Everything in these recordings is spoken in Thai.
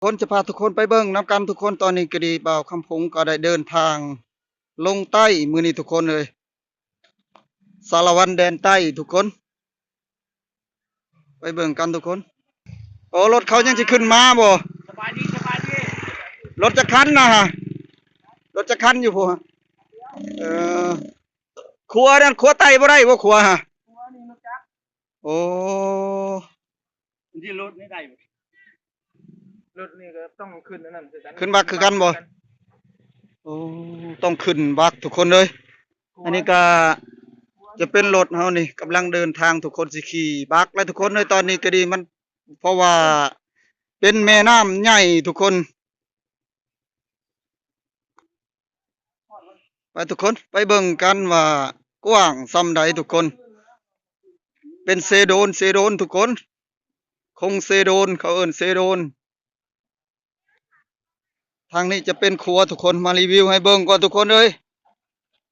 คนจะพาทุกคนไปเบิ่งน้ำกันทุกคนตอนนี้ก็ดีบ่าวคำพงก็ได้เดินทางลงใต้มื้อนี้ทุกคนเลยสารวันแดนใต้ทุกคนไปเบิ่งกันทุกคนโอ้รถเขายังสิขึ้นมาบ่สบายดีสบายดีรถจะคันนะฮะรถจะคันอยู่พุ่นเออครัวนั่นครัวไต้บ่ได้บ่ครัวฮะหัวนี่รถจักรโอ้ที่รถนี่ได้บ่รถนี่ก็ต้องขึ้นนั่นคือกันขึ้นบักคือกันบ่โอ้ต้องขึ้นบักทุกคนเลยอันนี้ก็จะเป็นรถเฮานี่กำลังเดินทางทุกคนสิขี่บักแล้วทุกคนเลยตอนนี้ก็ดีมันเพราะว่าเป็นแม่น้ำใหญ่ทุกคนไปทุกคนไปเบิ่งกันว่ากว้างส่ำใดทุกคนเป็นเซโดนทุกคนคงเซโดนเขาเอิ้นเซโดนทางนี้จะเป็นครัวทุกคนมารีวิวให้เบิ่งก่อนทุกคนเอ้ย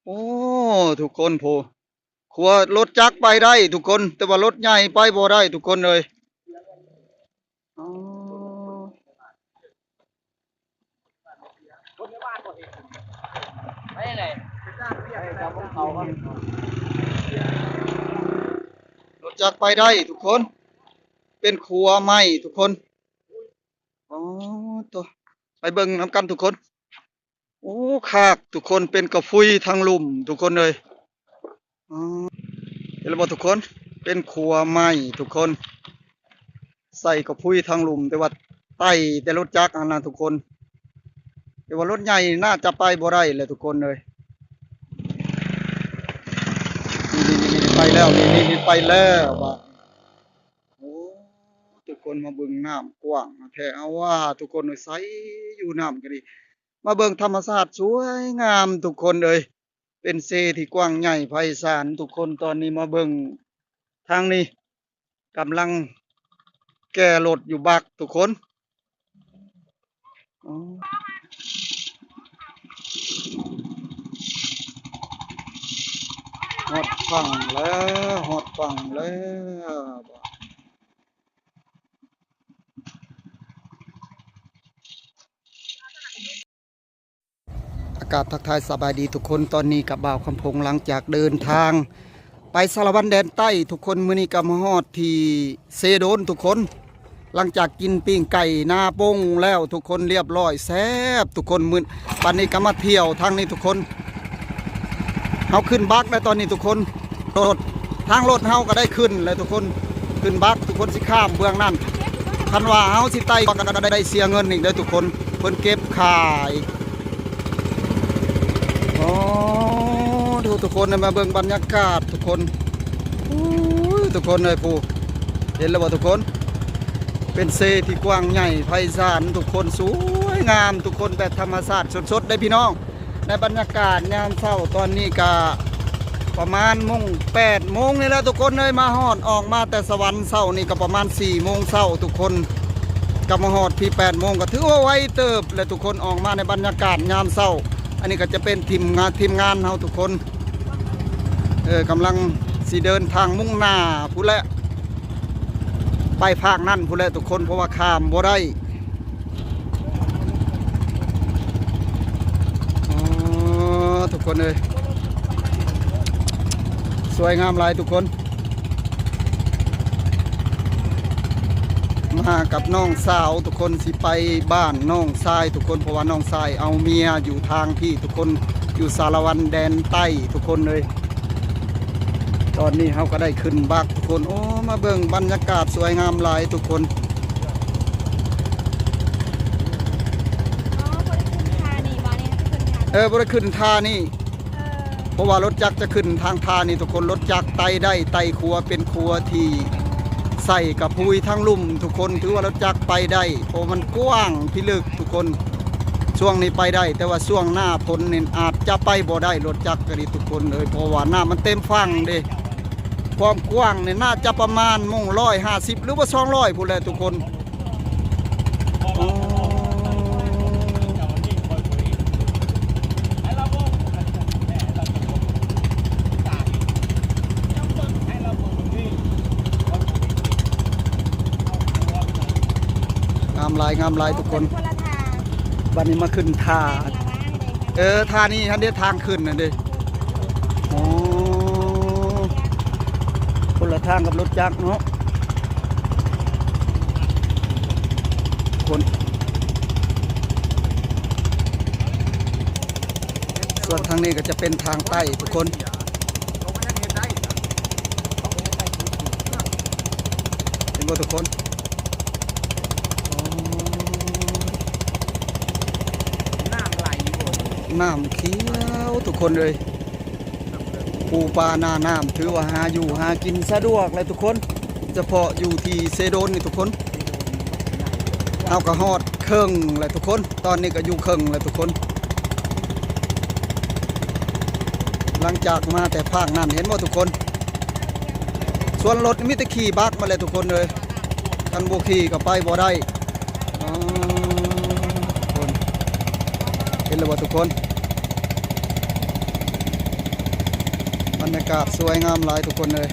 โอ้ทุกคนโผครัวรถจักรไปได้ทุกคนแต่ว่ารถใหญ่ไปบ่ได้ทุกคนเลยอ๋อไปเลยครับเขาครับรถจักรไปได้ทุกคนเป็นครัวไม้ทุกคนอ๋อตัวไปเบิ่งนำกันทุกคนโอ้คากทุกคนเป็นกระฟุยทางลุ่มทุกคนเลยอ๋อเห็นแล้วบ่ทุกคนเป็นครัวไม้ทุกคนใส่กระฟุยทางลุ่มแต่ว่าไต่แต่รถจักรอันนั้นทุกคนแต่ว่ารถใหญ่น่าจะไปบ่ได้เลยทุกคนเลยนี่ไปแล้วนี่ไปแล้วว่ะโอ้ทุกคนมาเบิ่งน้ำกว้างแท้เอาว่าทุกคนใสอยู่น้ำก็ดีมาเบิ่งธรรมชาติสวยงามทุกคนเลยเป็นเซที่กว้างใหญ่ไพศาลทุกคนตอนนี้มาเบิ่งทางนี้กำลังแก้รถอยู่บักทุกคนอ๋อหอดฝั่งแล้วหอดฝั่งแล้วอากาศทักทายสบายดีทุกคนตอนนี้กับบ่าวคำพงหลังจากเดินทางไปสารวันแดนใต้ทุกคนมื้อนี้ก็มาฮอดที่เซโดนทุกคนหลังจากกินปิ้งไก่นาปงแล้วทุกคนเรียบร้อยแซ่บทุกคนมื้อปันนี้ก็มาเที่ยวทางนี้ทุกคนเฮาขึ้นบักแล้วตอนนี้ทุกคนรถทางรถเฮาก็ได้ขึ้นแล้วทุกคนขึ้นบักทุกคนสิข้ามเบื้องนั้นคันว่าเฮาสิไต่ก็ได้เสียเงินอีกเด้อทุกคนเพิ่นเก็บขายโอ้ดูทุกคนมาเบิ่งบรรยากาศทุกคนทุกคนเลยผู้เห็นแล้วบ่ทุกคนเป็นเซที่กว้างใหญ่ไพศาลทุกคนสวยงามทุกคนแบบธรรมชาติสดๆได้พี่น้องในบรรยากาศยามเช้าตอนนี้ก็ประมาณ8 โมงนี่แหละทุกคนเลยมาฮอดออกมาแต่สวรรค์เช้านี่ก็ประมาณ4 โมงเช้าทุกคนกลับมาฮอดพี่8 โมงก็ถือว่าไวเติบและทุกคนออกมาในบรรยากาศยามเช้าอันนี้ก็จะเป็นทีมงานเฮาทุกคนกำลังสิเดินทางมุ่งหน้าผู้และไปภาคนั่นผู้และทุกคนเพราะว่าข้ามบ่ได้ทุกคนเลยสวยงามหลายทุกคนมากับน้องสาวทุกคนสิไปบ้านน้องชายทุกคนเพราะว่าน้องชายเอาเมียอยู่ทางพี่ทุกคนอยู่สารวันแดนใต้ทุกคนเลยตอนนี้เขาก็ได้ขึ้นบักทุกคนโอ้มาเบิ่งบรรยากาศสวยงามหลายทุกคนบ่ได้ขึ้นท่านี่เพราะว่ารถจักรจะขึ้นทางท่านี่ทุกคนรถจักรไต่ได้ไต่ครัวเป็นครัวที่ใส่กับพุยทั้งลุ่มทุกคนถือว่ารถจักรไปได้เพราะมันกว้างพิลึกทุกคนช่วงนี้ไปได้แต่ว่าช่วงหน้าฝนนี่อาจจะไปบ่ได้รถจักรก็ดีทุกคนเลยเพราะว่าหน้ามันเต็มฟังเด้ความกว้างเนี่ยน่าจะประมาณ150หรือว่า200พูดเลยทุกคนงาม งามหลายทุกคน คนละทาง วันนี้มาขึ้นท่า แม่ละว่างเลยครับ ท่านี้ท่านเดียทางขึ้นน่ะเด้โอ้คนละทางกับรถจักรเนาะคนส่วนทางนี้ก็จะเป็นทางใต้ทุกคนเห็นบ่ทุกคนน้ำเขียวทุกคนเลยปูปลาหน้าน้ำถือว่าหาอยู่หากินสะดวกเลยทุกคนเฉพาะอยู่ที่เซโดนนี่ทุกคนเอากระหอดเครื่องเลยทุกคนตอนนี้ก็อยู่เครื่องเลยทุกคนหลังจากมาแต่ภาคนั้นเห็นว่าทุกคนส่วนรถมีแต่ขี่บักมาเลยทุกคนเลยกันโบขี่ก็ไปบ่ได้คนเห็นแล้วว่าทุกคนบรรยากาศสวยงามหลายทุกคนเลย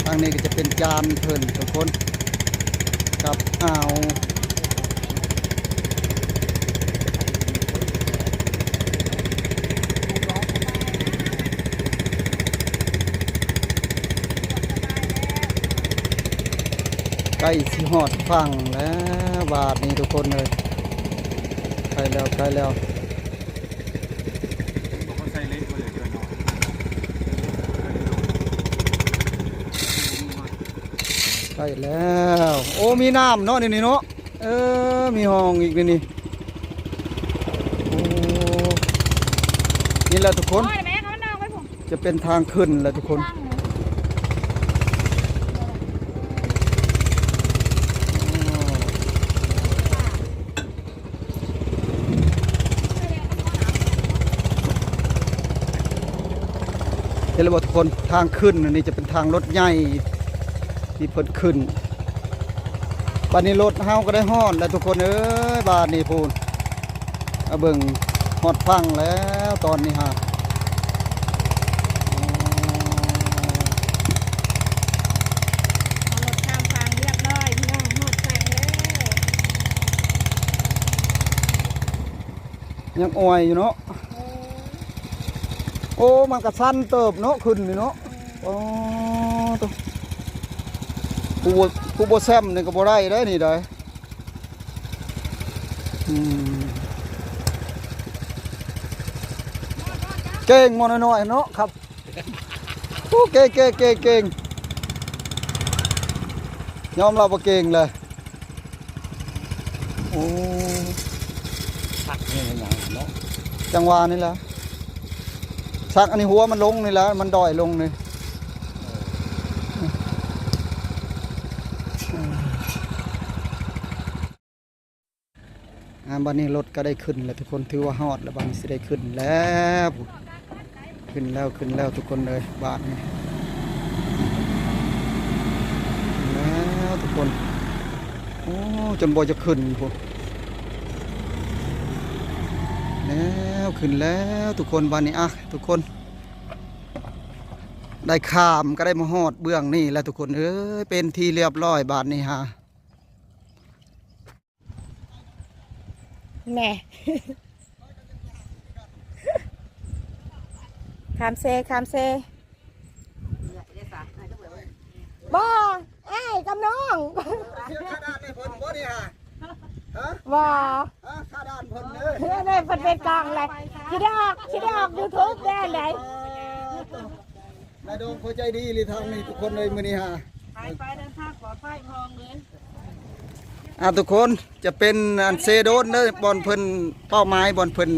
ทางนี้ก็จะเป็นจานเพิ่นทุกคนกับอ่าวใกล้สิฮอดฝั่งแล้วบาทนี้ทุกคนเลยใกล้แล้วใกล้แล้วใกล้แล้วโอ้มีน้ำเนาะนี่เนาะมีห้องอีกนี่โอ้นี่แหละทุกคน โอ้ยแม่เขานั่งไว้ผม จะเป็นทางขึ้นแหละทุกคน นั่งเลย เห็นแล้วบ่ทุกคนทางขึ้นอันนี้จะเป็นทางรถใหญ่ที่เพิ่นขึ้นบ้านนี้รถเฮาก็ได้ฮอดแล้วทุกคนเอ้ยบ้านนี้พูนเอาเบิ่งฮอดฟังแล้วตอนนี้ฮะ เอารถข้ามทางเรียบร้อยพี่น้องหมดทางแล้ว ยังอ่อยอยู่เนาะโอ้มันก็สั้นเติบเนาะขึ้นนี่เนาะโอ้ตัวผู้บ่แซมนี่ก็บ่ได้ได้นี่ได้เก่งมอน้อยๆเนาะครับโอ้เก่งยอมรับว่าเก่งเลยโอ้สักนี่อย่างเนาะจังหวะนี่แหละสักอันนี้หัวมันลงนี่แหละมันดอยลงนี่บันนี้รถก็ได้ขึ้นแล้วทุกคนถือว่าฮอดแล้วบันนี้สิได้ขึ้นแล้วขึ้นแล้วทุกคนเลยบาทนี้แล้วทุกคนโอ้จนบ่จะขึ้นพวกแล้วขึ้นแล้วทุกคนวันนี้อ่ะทุกคนได้ข้ามก็ได้มาฮอดเบื้องนี่แล้วทุกคนเป็นที่เรียบร้อยบาทนี้ฮะแม่คามเซบ่ไอ้กำน้องบ่ข้าด้านเพิ่นเลย เพื่อนได้เพิ่นเป็นกองเลยคิดได้ออกยูทูบได้ไหน นายโดมเขาใจดีเลยทางนี้ทุกคนเลยมื้อนี้ฮะไปเดินทางปลอดภัยพองเลยทุกคนจะเป็นอันเซโดนเด้อบอลเพิ่นเป้าหมายบอลเพิ่น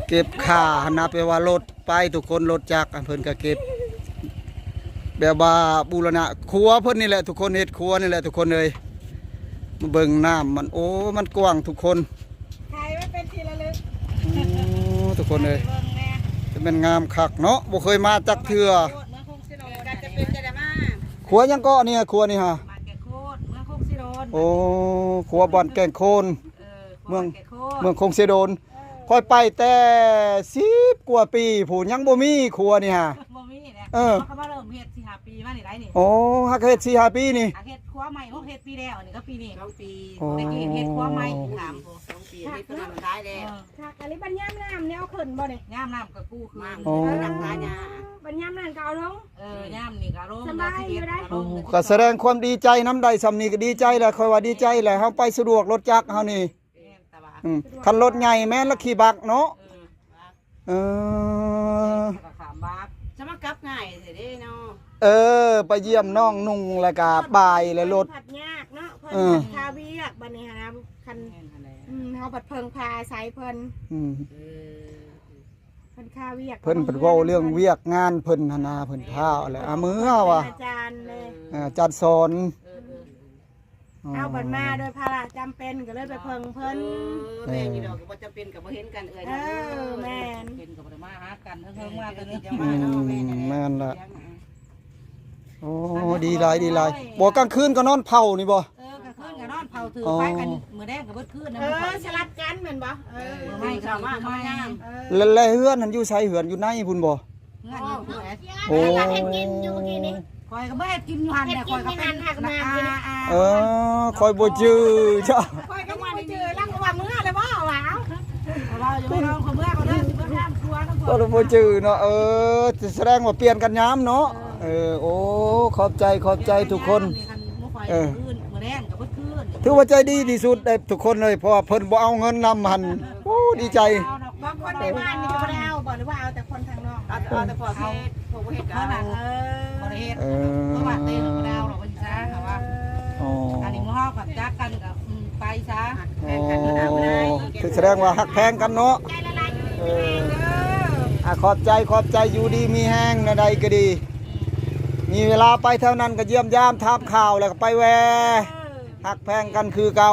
เก็บค่านับไปว่ารถไปทุกคนรถจักรเพิ่นก็เก็บแบบว่าบูรณะครัวเพิ่นนี่แหละทุกคนเฮ็ดครัวนี่แหละทุกคนเลยมาเบิ่งน้ำมันโอ้มันกว้างทุกคนถ่ายไว้เป็นทีละลึกทุกคนเลยจะเป็นงามคักเนาะบ่เคยมาจักเทื่อครัวยังก็เนี่ยครัวนี่ฮะโอ้ครัวบ่อนแก่งโคนเมืองคงเซโดน ค่อยไปแต่10กว่าปีผู้ยังบ่มีครัวนี่ฮะ บ่มีแหละ เออ เขาก็มาเริ่มเฮ็ด4-5 ปีมานี่ได้นี่ โอ้ฮักเฮ็ด4-5 ปีนี่ เฮ็ดครัวใหม่เฮ็ดปีแล้วนี่ก็ปีนี้ 2 ปี โอ้ แต่กี้เฮ็ดครัวใหม่ถามบ่ 2 ปีเฮ็ดเพิ่นมาได้แล้ว ค่ะอันนี้บัญญัติน้ำเนี่ยเอาขึ้นบ่เนี่ย ย่ามน้ำก็กู้คืน โอ้ รักษาหญ้า บัญญัตินั่นก็เอาลง ย่ามนี่ก็ลง สบายอยู่ได้ ลง ก็แสดงความดีใจน้ำใดสำนีก็ดีใจแหละค่อยว่าดีใจแหละเฮาไปสะดวกรถจักรเฮานี่ แต่ว่า คันรถใหญ่แม่นละขี่บักเนาะเออ ก็ขามบาป จะมากลับง่ายสิเด้เนาะ เออไปเยี่ยมน้องนุ่งแล้วก็บ่ายแล้วรถ ผัดยากเนาะเพิ่น เออ ผัดคาเวียกบัดนี้หะนะคันเฮาผัดเพิงพาใส่เพิ่น อืม เพิ่นคาเวียก เพิ่นเพิ่นเว้าเรื่องเวียกงานเพิ่นหั่นน่ะเพิ่นพาเอาแหละมือเฮาว่ะ อาจารย์เลย อาจารย์สอน เอาบัดมาโดยภาระจำเป็นก็เลยไปเพิงเพิ่น แม่นี่ดอกก็บ่จำเป็นก็บ่เห็นกันเอ้ย เออแม่น เป็นกับมาหากันเพิ่งมากัน จะมาเนาะแม่นี่ แม่นล่ะโอ้ดีหลายดีหลายบ่กลางคืนก็นอนเผานี่บ่ ก็ขึ้นกับนอนเผาถือไปกันมื้อแดงกับเบิดคืนนะ เออสลับกันแม่นบ่เออ ไม่เข้ามาเข้ามางาม แล้วเฮือนนั่นอยู่ไสเฮือนอยู่ในพุ่นบ่ เงินอยู่ที่ไหน โอ้ เฮ็ดกินอยู่เมื่อกี้นี้ คอยก็บ่ให้กินอยู่หันแต่คอยก็เป็น เออคอยบ่จื้อจ้ะ ค่อยก็ว่าได้เจอลังว่ามื้อเลยบ่หวาว เราอยู่ไม่ลองคนเมื่อเขาเด้อสิบ่ทำครัวน้ำ ก็บ่จื้อเนาะแสดงว่าเปลี่ยนกันยามเนาะโอ้ขอบใจทุกคนมื้อแดงกับเบิดคืน ถือว่าใจดีที่สุดได้ทุกคนเลยเพราะว่าเพิ่นบ่เอาเงินนำหันโอ้ดีใจ บางคนในบ้านนี่ก็บ่ได้เอาบ่หรือว่าเอาแต่คนทางนอก เอาแต่พอเฮ็ดพวกเฮ็ด เพราะ กั น่ะ น บ่ได้เฮ็ดเพราะว่าเต้นบ่ดาวหรอกว่าซ่าค่ะว่า อ๋อ อันนี้มื้อเฮากับจักกันก็ไปซะ แข่งกันอยู่นะบ่ได้ คือแสดงว่าฮักแพงกันเนาะ ใจละลาย ขอบใจอยู่ดีมีแห้งใดก็ดี มีเวลาไปเท่านั้นก็เยี่ยมยามถามข่าวแล้วก็ไปแวฮักแพงกันคือเก่า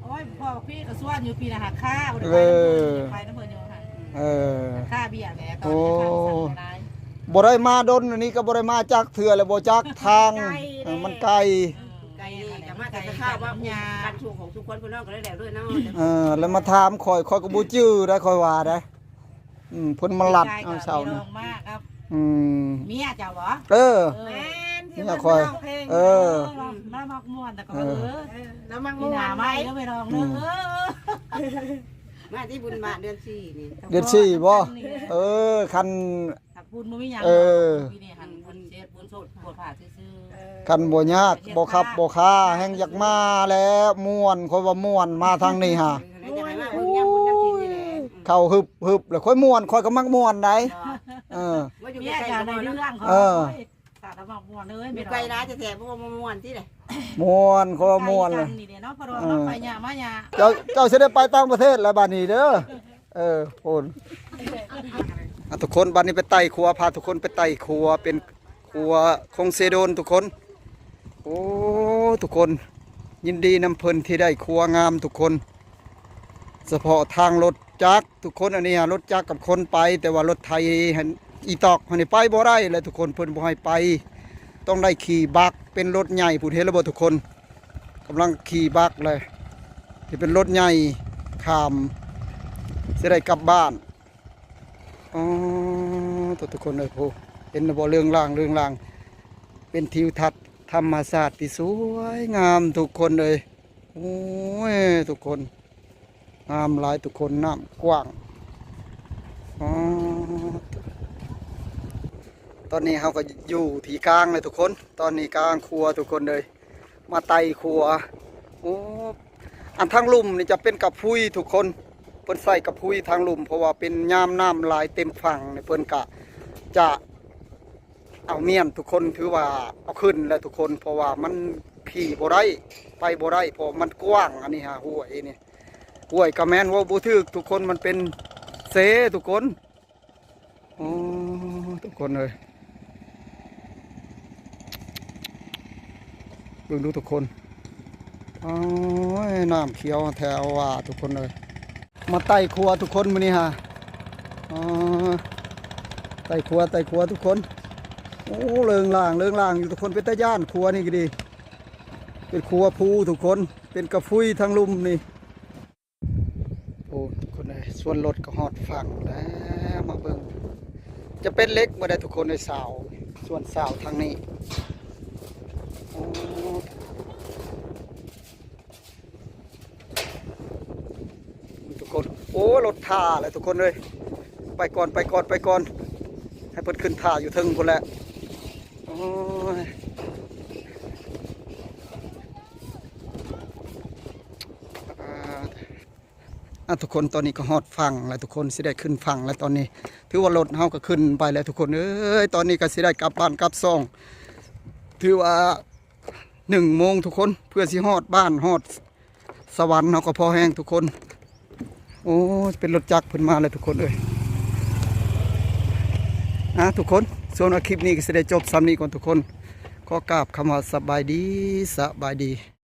โอ้ยพ่อพี่ก็ส่วนอยู่ปีน่ะหักค่าบ่ได้ไปน้ำเพิ่นอยู่หั่น เออ ค่าเบี้ยแหละตอนนี้ค่าสั่งได้ บ่ได้มาดนอันนี้ก็บ่ได้มาจักเถื่อแล้วบ่จักทางมันไกล ไก่นี่ก็มาแต่ข้าวว่าการชูของทุกคนเพิ่นเนาะก็ได้แล้วด้วยเนาะ แล้วมาถามข่อยก็บ่จื้อได้ข่อยว่าได้เพิ่นมาลัดเอาเช้า ล นะ งมากครับ เมี เมียเจ้าบ่ เออ แม่นที่ นี่ มัน คอย ร้องเพลง เออ น้ำมักม่วนแต่ก็แล้วมัง มี ม่ว หน้าน ไม้ก็ไปลองเด้อ มาที่บุญมาเดือน4นี่ เดือนสี่บ่คัน หักบุญบ่มีหยังปีนี้หันบุญเจ็ดบุญโสดปวดผ่าซื่อ คันบ่ยากบ่ขับบ่ค้าแฮงอยากมาแล้วม่วนข่อยว่าม่วนมาทางนี้ฮะ แล้วจะให้มาเบิ่งยามบุญยามชินนี่แหละ เข้าฮึบแล้วค่อยม่วนข่อยก็มักม่วนได้เออ ว่าอยู่ เมีย ใกล้ เจ้า ๆ ใน บ่ เรื่ เนาะ องเขาสาดมักม่วนเอ้ย มีไกลร้ายแท้ๆบ่ว่าม่วนที่แหละ ม่วนข่อยว่าม่วนเลย นี่เด้เนาะพอดองไปหยามาหยา เจ้าสิได้ไปต่างประเทศแล้วบัดนี้เด้อโอนทุกคนบัดนี้ไปไต่ครัวพาทุกคนไปไต่ครัวเป็นครัวคงเซโดนทุกคนโอ้ทุกคนยินดีนำเพิ่นที่ได้ครัวงามทุกคนเฉพาะทางรถจักรทุกคนอันนี้รถจักรกับคนไป แต่ว่ารถไทยอีตอกให้ไปบ่ได้เลยทุกคนเพิ่นบ่ให้ไปต้องได้ขี่บักเป็นรถใหญ่ผู้เห็นแล้วบ่ทุกคนกำลังขี่บักเลยที่เป็นรถใหญ่ข้ามสิได้กลับบ้านอ๋อทุกคนเลยผู้เห็นบ่เรื่องล่างเป็นทิวทัศน์ธรรมชาติที่สวยงามทุกคนเลยโอ้ยทุกคนงามหลายทุกคนน้ำกว้างอ๋อตอนนี้เราก็อยู่ที่กลางเลยทุกคนตอนนี้กลางครัวทุกคนเลยมาไต่ครัวโอ้อันทางลุ่มนี่จะเป็นกับพุ้ยทุกคนเพิ่นใส่กับพุ้ยทางลุ่มเพราะว่าเป็นยามน้ำไหลเต็มฝั่งในเพิ่นกะจะเอาเมียนทุกคนถือว่าเอาขึ้นแล้วทุกคนเพราะว่ามันขี่บ่ได้ไปบ่ได้เพราะมันกว้างอันนี้ฮะห้วยนี่ห้วยกระแมนว่าบ่ถึกทุกคนมันเป็นเสทุกคนอ๋อทุกคนเลยเบิ่งดูทุกคนโอ้ยน้ำเขียวแถวว่าทุกคนเลยมาไต่ครัวทุกคนมื้อนี้ฮะอ๋อไต่ครัวทุกคนโอ้เริงล่างอยู่ทุกคนเป็นตาย่านครัวนี่ก็ดีเป็นครัวภูทุกคนเป็นกระฟุยทางลุ่มนี่โอ้ทุกคนเลยส ส่วนรถก็ฮอดฝั่งแล้วมาเบิ่งจะเป็นเล็กบ่ได้ทุกคนในสาวส่วนสาวทางนี้โอ้ทุกคนโอ้รถท่าเลยทุกคนเลยไปก่อนให้เพิ่นขึ้นท่าอยู่ถึงพุ่นแหละโอ้ยทุกคนตอนนี้ก็ฮอดฝั่งแล้วทุกคนสิได้ขึ้นฝั่งแล้วตอนนี้ถือว่ารถเฮาก็ขึ้นไปแล้วทุกคนเอ้ยตอนนี้ก็สิได้กลับบ้านกลับซ่องถือว่า1 โมงทุกคนเพื่อสิฮอดบ้านฮอดสวรรค์เฮาก็พอแห้งทุกคนโอ้เป็นรถจักรเพิ่นมาแล้วทุกคนเอ้ยทุกคนส่วนคลิปนี้ก็สิได้จบซ้ำนี้ก่อนทุกคนขอกราบคำว่าสบายดี